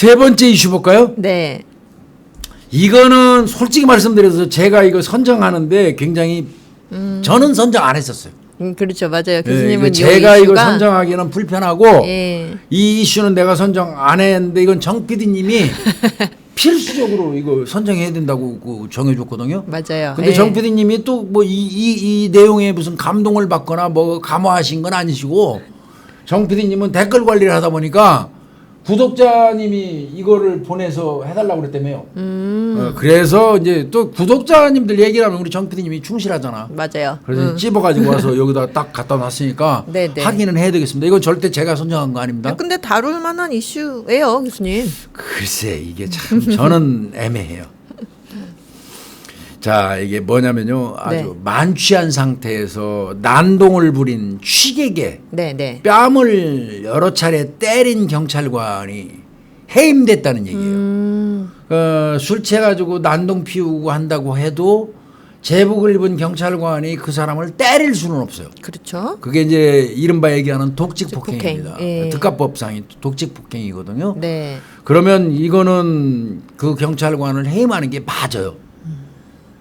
세 번째 이슈 볼까요? 네. 이거는 솔직히 말씀드려서 제가 이거 선정하는데 굉장히 저는 선정 안 했었어요. 그렇죠. 맞아요. 예, 교수님은 이거 제가 이거 이슈가 선정하기는 불편하고 예. 이 이슈는 내가 선정 안 했는데 이건 정 PD님이 필수적으로 이거 선정해야 된다고 그 정해줬거든요. 맞아요. 근데 예. 정 PD님이 또 뭐 이 내용에 무슨 감동을 받거나 뭐 감화하신 건 아니시고 정 PD님은 댓글 관리를 하다 보니까 구독자님이 이거를 보내서 해달라고 그랬다며요. 그래서 이제 또 구독자님들 얘기를 하면 우리 정 PD님이 충실하잖아. 맞아요. 그래서 찝어가지고 와서 여기다 딱 갖다 놨으니까 네네. 확인은 해야 되겠습니다. 이건 절대 제가 선정한 거 아닙니다. 근데 다룰 만한 이슈예요, 교수님. 글쎄 이게 참 저는 애매해요. 자 이게 뭐냐면요 아주 네. 만취한 상태에서 난동을 부린 취객의 네, 네. 뺨을 여러 차례 때린 경찰관이 해임됐다는 얘기예요. 술 취해가지고 난동 피우고 한다고 해도 제복을 입은 경찰관이 그 사람을 때릴 수는 없어요. 그렇죠. 그게 이제 이른바 얘기하는 독직폭행입니다. 예. 특가법상이 독직폭행이거든요. 네. 그러면 이거는 그 경찰관을 해임하는 게 맞아요.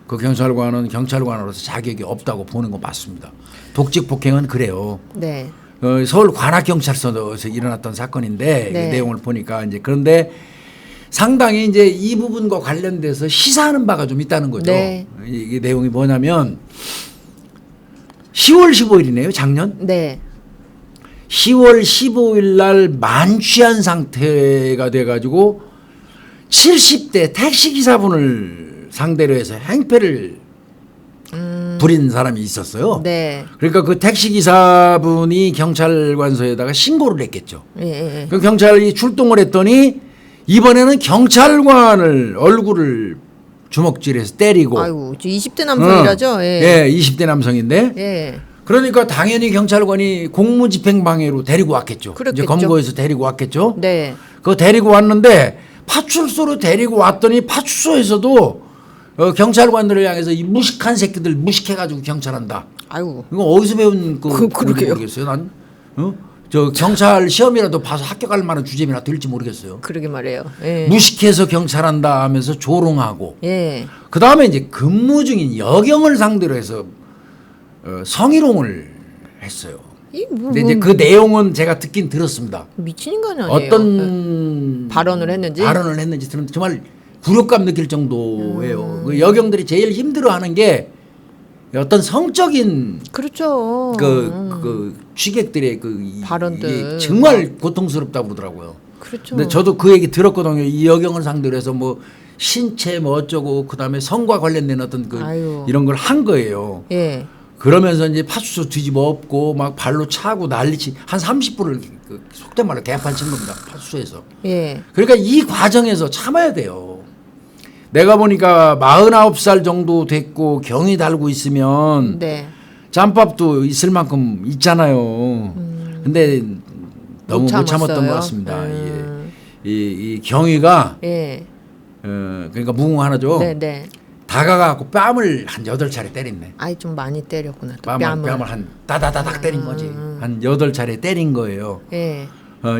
그 경찰관은 경찰관으로서 자격이 없다고 보는 거 맞습니다. 독직폭행은 그래요. 네. 서울 관악경찰서에서 일어났던 사건인데 네. 그 내용을 보니까 이제 그런데 상당히 이제 이 부분과 관련돼서 시사하는 바가 좀 있다는 거죠. 네. 이게 내용이 뭐냐면 10월 15일이네요, 작년. 네. 10월 15일 날 만취한 상태가 돼가지고 70대 택시기사분을 상대로 해서 행패를 부린 사람이 있었어요. 네. 그러니까 그 택시기사분이 경찰관서에다가 신고를 했겠죠. 예, 예. 그 경찰이 출동을 했더니 이번에는 경찰관을 얼굴을 주먹질해서 때리고. 아이고, 20대 남성이라죠? 예. 예, 20대 남성인데. 예. 그러니까 당연히 경찰관이 공무집행방해로 데리고 왔겠죠. 그렇겠죠. 이제 검거해서 데리고 왔겠죠. 네. 그거 데리고 왔는데 파출소로 데리고 왔더니 파출소에서도 경찰관들을 향해서 이 무식한 새끼들 무식해가지고 경찰한다. 아이고. 이거 어디서 배운 그러게요. 모르겠어요. 난 저 경찰 시험이라도 봐서 합격할 만한 주제이나 될지 모르겠어요. 그러게 말이에요. 예. 무식해서 경찰한다 하면서 조롱하고 예. 그 다음에 이제 근무 중인 여경을 상대로 해서 성희롱을 했어요. 근데 이제 그 내용은 제가 듣긴 들었습니다. 미친 인간 아니에요. 어떤 발언을 했는지 들었는데 정말 굴욕감 느낄 정도예요. 그 여경들이 제일 힘들어하는 게 어떤 성적인 그렇죠. 그 취객들의 발언들. 이게 정말 고통스럽다고 그러더라고요. 그렇죠. 근데 저도 그 얘기 들었거든요. 이 여경을 상대로 해서 뭐 신체 뭐 어쩌고 그다음에 성과 관련된 어떤 아유. 이런 걸 한 거예요. 예. 그러면서 이제 파출소 뒤집어 엎고 막 발로 차고 난리치 한 30분을 속된 말로 개판 친 겁니다. 파출소에서. 예. 그러니까 이 과정에서 참아야 돼요. 내가 보니까 49살 정도 됐고 경이 달고 있으면 네. 짬밥도 있을 만큼 있잖아요. 근데 너무 못 참았던 것 같습니다. 이 경위가 예. 그러니까 무궁하죠. 네, 네. 다가가고 뺨을 한 8차례 때렸네. 아이 좀 많이 때렸구나. 또 뺨을 한 다다다닥 때린 거지. 한 8차례 때린 거예요. 예.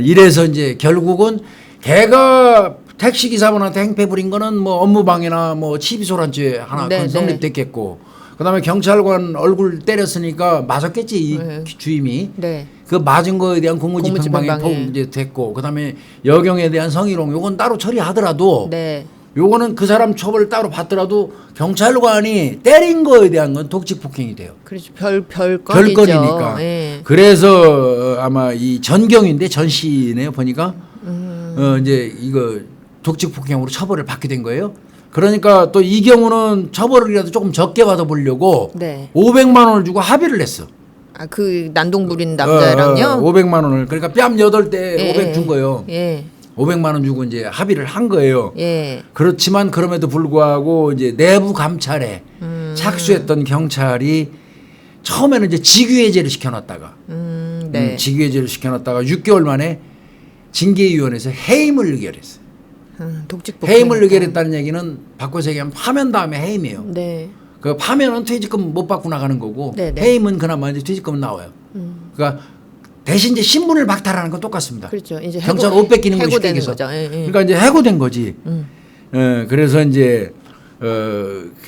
이래서 이제 결국은 걔가 택시기사분한테 행패 부린 거는 뭐 업무방해나 뭐 치비소란죄 하나 네, 그건 성립됐겠고 그다음에 경찰관 얼굴 때렸으니까 맞았겠지 이 네. 주임이 네. 그 맞은 거에 대한 공무집행방해 공무집행방해. 이제 됐고 그다음에 여경에 대한 성희롱 요건 따로 처리하더라도 네. 요거는 그 사람 처벌을 따로 받더라도 경찰관이 때린 거에 대한 건 독직폭행이 돼요. 그렇죠. 별건이죠. 별건이니까. 예. 그래서 아마 이 전경인데 전시네요 보니까 이제 이거 독직폭행으로 처벌을 받게 된 거예요. 그러니까 또 이 경우는 처벌이라도 조금 적게 받아보려고 네. 500만 원을 주고 합의를 했어. 아, 그 난동 부린 남자랑요? 500만 원을 그러니까 뺨 8대 예, 500 준 거예요. 예. 500만 원 주고 이제 합의를 한 거예요. 예. 그렇지만 그럼에도 불구하고 이제 내부 감찰에 착수했던 경찰이 처음에는 이제 직위해제를 시켜놨다가 네. 직위해제를 시켜놨다가 6개월 만에 징계위원회에서 해임을 의결했어요. 독직폭행. 해임을 의결했다는 얘기는 바꿔서 얘기하면 파면 다음에 해임이에요. 네. 그 파면은 퇴직금 못 받고 나가는 거고 네네. 해임은 그나마 이제 퇴직금은 나와요. 그러니까 대신 이제 신분을 박탈하는 건 똑같습니다. 그렇죠. 이제 경찰 옷 뺏기는 거 쉽게 해고되는 얘기해서. 거죠. 예, 예. 그러니까 이제 해고된 거지. 그래서 이제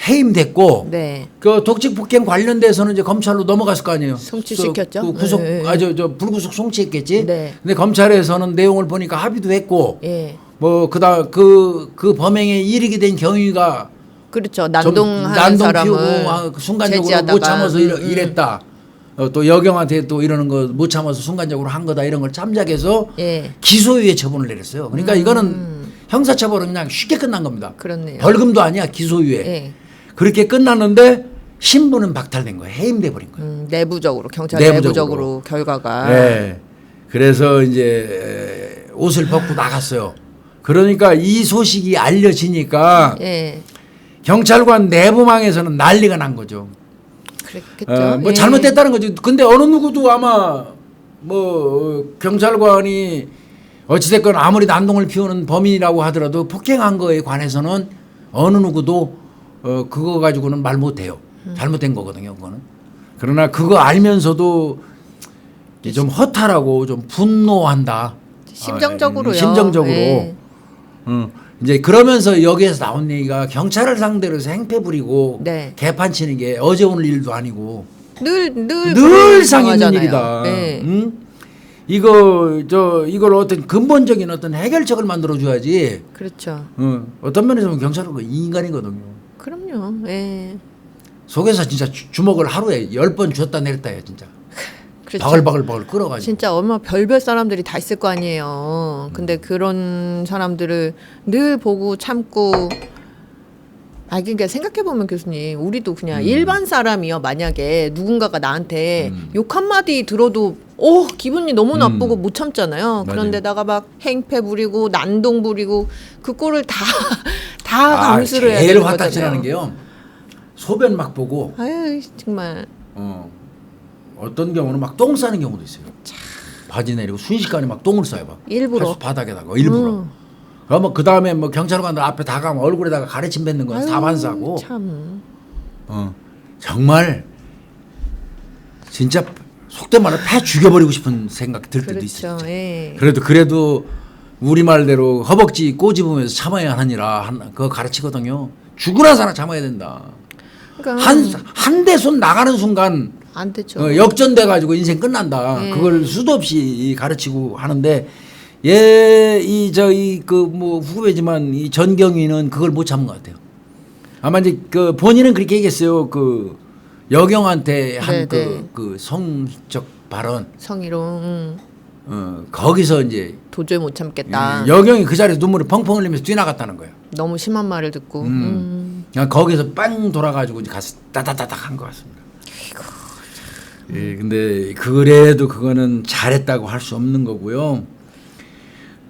해임됐고 네. 그 독직 폭행 관련돼서는 이제 검찰로 넘어갔을 거 아니에요. 송치시켰죠. 그 구속 예, 예. 저 불구속 송치했겠지. 네. 근데 검찰에서는 내용을 보니까 합의도 했고 예. 뭐 그다 그 범행에 이르게 된 경위가 그렇죠. 좀 난동하는 난동 사람을 피우고 순간적으로 제지하다가. 못 참아서 이랬다. 또 여경한테 또 이러는 거 못 참아서 순간적으로 한 거다 이런 걸 참작해서 예. 기소유예 처분을 내렸어요. 그러니까 이거는 형사처벌은 그냥 쉽게 끝난 겁니다. 그렇네요. 벌금도 아니야 기소유예. 예. 그렇게 끝났는데 신분은 박탈된 거예요. 해임돼 버린 거예요. 내부적으로 경찰 내부적으로. 내부적으로 결과가 네. 그래서 이제 옷을 벗고 나갔어요. 그러니까 이 소식이 알려지니까 예. 경찰관 내부망에서는 난리가 난 거죠. 그랬겠죠. 뭐 예. 잘못됐다는 거지. 근데 어느 누구도 아마 뭐 경찰관이 어찌됐건 아무리 난동을 피우는 범인이라고 하더라도 폭행한 거에 관해서는 어느 누구도 그거 가지고는 말 못해요. 잘못된 거거든요. 그거는. 그러나 그거 알면서도 좀 허탈하고 좀 분노한다. 심정적으로요. 심정적으로. 예. 이제 그러면서 여기에서 나온 얘기가 경찰을 상대로 해서 행패 부리고 네. 개판 치는 게 어제 오늘 일도 아니고 늘상 있는 일이다. 네. 응? 이걸 어떤 근본적인 어떤 해결책을 만들어 줘야지. 그렇죠. 어떤 면에서 보면 경찰은 인간이거든요. 그럼요. 예. 속에서 진짜 주먹을 하루에 10번 줬다 내렸다 해요, 진짜. 그렇죠. 바글바글 끌어가지고. 진짜 얼마나 별별 사람들이 다 있을 거 아니에요. 근데 그런 사람들을 늘 보고 참고. 그러니까 생각해보면 교수님, 우리도 그냥 일반 사람이요. 만약에 누군가가 나한테 욕 한마디 들어도 기분이 너무 나쁘고 못 참잖아요. 그런데다가 막 행패 부리고 난동 부리고 그 꼴을 다 감수를 해야 제일 되는 화딱지나는 거잖아요. 게요. 소변 막 보고 아유 정말. 어떤 경우는 막 똥 싸는 경우도 있어요. 바지 내리고 순식간에 막 똥을 싸요. 막. 일부러. 바닥에다가 일부러. 그러면 그 다음에 뭐 경찰관들 앞에 다 가면 얼굴에다가 가래침 뱉는 건 사반사고. 참. 정말 진짜 속된 말로 패 죽여버리고 싶은 생각 들 때도 있어요. 그렇죠. 예. 그래도 우리 말대로 허벅지 꼬집으면서 참아야 하느니라 그거 가르치거든요. 죽으나 사나 참아야 된다. 그러니까 한 대 손 나가는 순간 안 되죠. 역전돼 가지고 인생 끝난다. 예. 그걸 수도 없이 가르치고 하는데 뭐 후배지만 이 전경위는 그걸 못 참은 것 같아요. 아마 이제 그 본인은 그렇게 얘기했어요. 그 여경한테 한 그 성적 발언. 성희롱. 거기서 이제 도저히 못 참겠다. 여경이 그 자리에서 눈물을 펑펑 흘리면서 뛰어나갔다는 거예요. 너무 심한 말을 듣고. 그냥 거기서 빵 돌아가지고 이제 가서 따다다닥 한 것 같습니다. 근데 그래도 그거는 잘했다고 할 수 없는 거고요.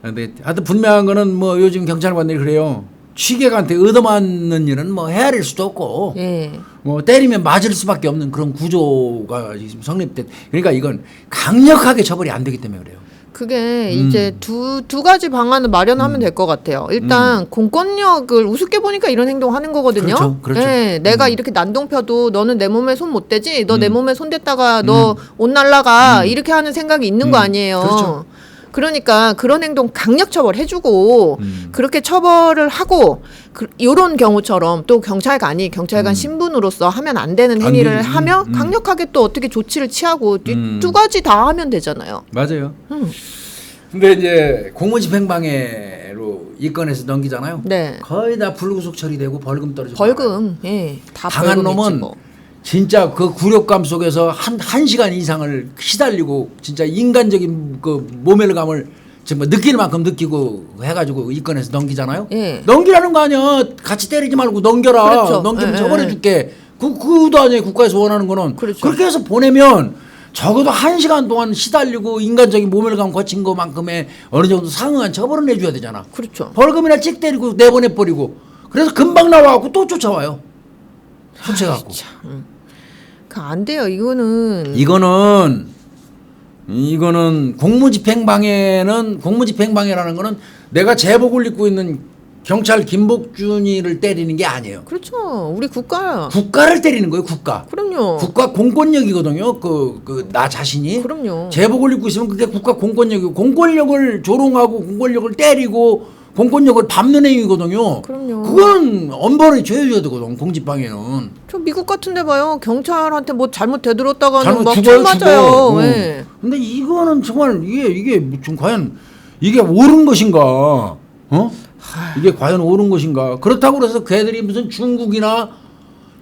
근데 하여튼 분명한 거는 뭐 요즘 경찰관들이 그래요. 취객한테 얻어맞는 일은 뭐 헤아릴 수도 없고 예. 뭐 때리면 맞을 수밖에 없는 그런 구조가 지금 성립됐. 그러니까 이건 강력하게 처벌이 안 되기 때문에 그래요. 그게 이제 두 가지 방안을 마련하면 될 것 같아요. 일단 공권력을 우습게 보니까 이런 행동하는 거거든요. 그렇죠. 예, 내가 이렇게 난동 펴도 너는 내 몸에 손 못 대지. 너 내 몸에 손 댔다가 너 옷 날라가. 이렇게 하는 생각이 있는 거 아니에요. 그렇죠. 그러니까 그런 행동 강력 처벌해주고 그렇게 처벌을 하고 이런 경우처럼 또 경찰관 신분으로서 하면 안 되는 행위를 하며 강력하게 또 어떻게 조치를 취하고 두 가지 다 하면 되잖아요. 맞아요. 근데 이제 공무집행방해로 입건해서 넘기잖아요. 네. 거의 다 불구속 처리되고 벌금 떨어지고. 벌금, 예, 다 당한 벌금이지 놈은 뭐. 진짜 그 굴욕감 속에서 한 시간 이상을 시달리고 진짜 인간적인 그 모멸감을 정말 느낄 만큼 느끼고 해가지고 입건해서 넘기잖아요. 예. 넘기라는 거 아니야. 같이 때리지 말고 넘겨라. 그렇죠. 넘기면 예, 처벌해줄게. 그도 아니에요. 국가에서 원하는 거는. 그렇죠. 그렇게 해서 보내면 적어도 1시간 동안 시달리고 인간적인 모멸감 거친 것만큼의 어느 정도 상응한 처벌을 내줘야 되잖아. 그렇죠. 벌금이나 찍 때리고 내보내버리고. 그래서 금방 나와갖고 또 쫓아와요. 수채갖고. 안 돼요. 이거는 공무집행방해라는 거는 내가 제복을 입고 있는 경찰 김복준이를 때리는 게 아니에요. 그렇죠. 우리 국가. 국가를 때리는 거예요. 국가. 그럼요. 국가 공권력이거든요. 나 자신이. 그럼요. 제복을 입고 있으면 그게 국가 공권력이고 공권력을 조롱하고 공권력을 때리고 공권력을 밟는 행위거든요. 그럼요. 그건 엄벌에 줘야 되거든. 공직방해는. 저 미국 같은데 봐요. 경찰한테 뭐 잘못 되들었다가는 잘못 막 죽어요, 총 맞아요. 죽어. 예. 근데 이거는 정말 이게 좀 과연 이게 옳은 것인가? 이게 과연 옳은 것인가? 그렇다고 해서 걔들이 무슨 중국이나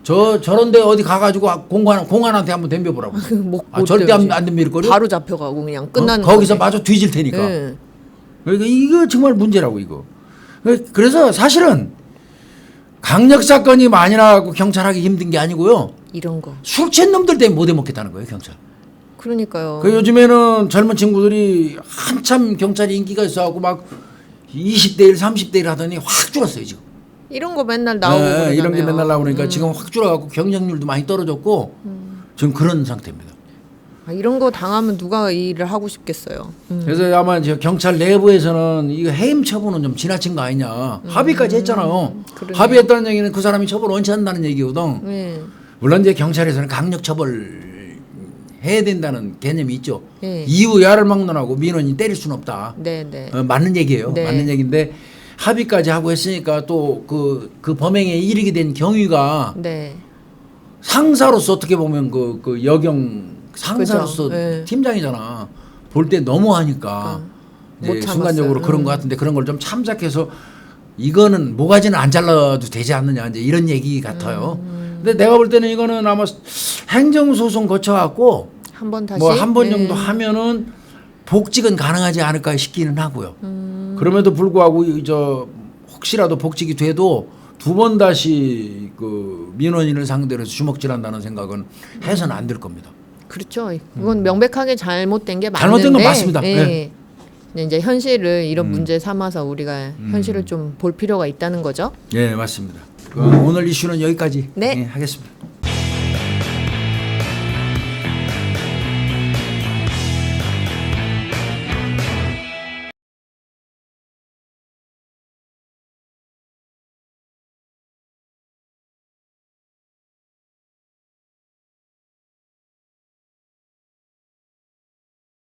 저런데 어디 가가지고 공안한테 한번 덤벼보라고. 못 절대 되지. 안 덤빌거려. 바로 잡혀가고 그냥 끝나는 거기서 거지. 마저 뒤질 테니까. 예. 그러니까 이거 정말 문제라고 이거. 그래서 사실은 강력 사건이 많이 나고 경찰하기 힘든 게 아니고요. 이런 거. 술 취한 놈들 때문에 못 해먹겠다는 거예요 경찰. 그러니까요. 그 요즘에는 젊은 친구들이 한참 경찰이 인기가 있어갖고 막 20대 1, 30대 1 하더니 확 줄었어요 지금. 이런 거 맨날 나오고 그러잖아요. 이런 게 맨날 나오니까 지금 확 줄어갖고 경쟁률도 많이 떨어졌고 지금 그런 상태입니다. 아, 이런 거 당하면 누가 이 일을 하고 싶겠어요. 그래서 아마 이제 경찰 내부에서는 이거 해임 처분은 좀 지나친 거 아니냐 합의까지 했잖아요. 그러네요. 합의했다는 얘기는 그 사람이 처벌 원치 않는다는 얘기거든. 예. 물론 이제 경찰에서는 강력 처벌 해야 된다는 개념이 있죠. 예. 이후 야를 막론하고 민원인 때릴 수는 없다. 네, 네. 맞는 얘기예요. 네. 맞는 얘기인데 합의까지 하고 했으니까 또 그 범행에 이르게 된 경위가 네. 상사로서 어떻게 보면 그 여경 상사로서 그죠. 네. 팀장이잖아. 볼 때 너무하니까 못 이제 참았어요. 순간적으로 그런 것 같은데 그런 걸 좀 참작해서 이거는 모가지는 안 잘라도 되지 않느냐 이제 이런 얘기 같아요. 근데 내가 볼 때는 이거는 아마 행정소송 거쳐갖고 한 번 다시 뭐 한 번 예. 정도 하면은 복직은 가능하지 않을까 싶기는 하고요. 그럼에도 불구하고 혹시라도 복직이 돼도 두 번 다시 그 민원인을 상대로 해서 주먹질한다는 생각은 해서는 안 될 겁니다. 그렇죠. 이건 명백하게 잘못된 게 맞는데 잘못된 건 맞습니다. 예. 네. 근데 이제 현실을 이런 문제 삼아서 우리가 현실을 좀 볼 필요가 있다는 거죠. 예, 맞습니다. 오늘 이슈는 여기까지 네. 하겠습니다.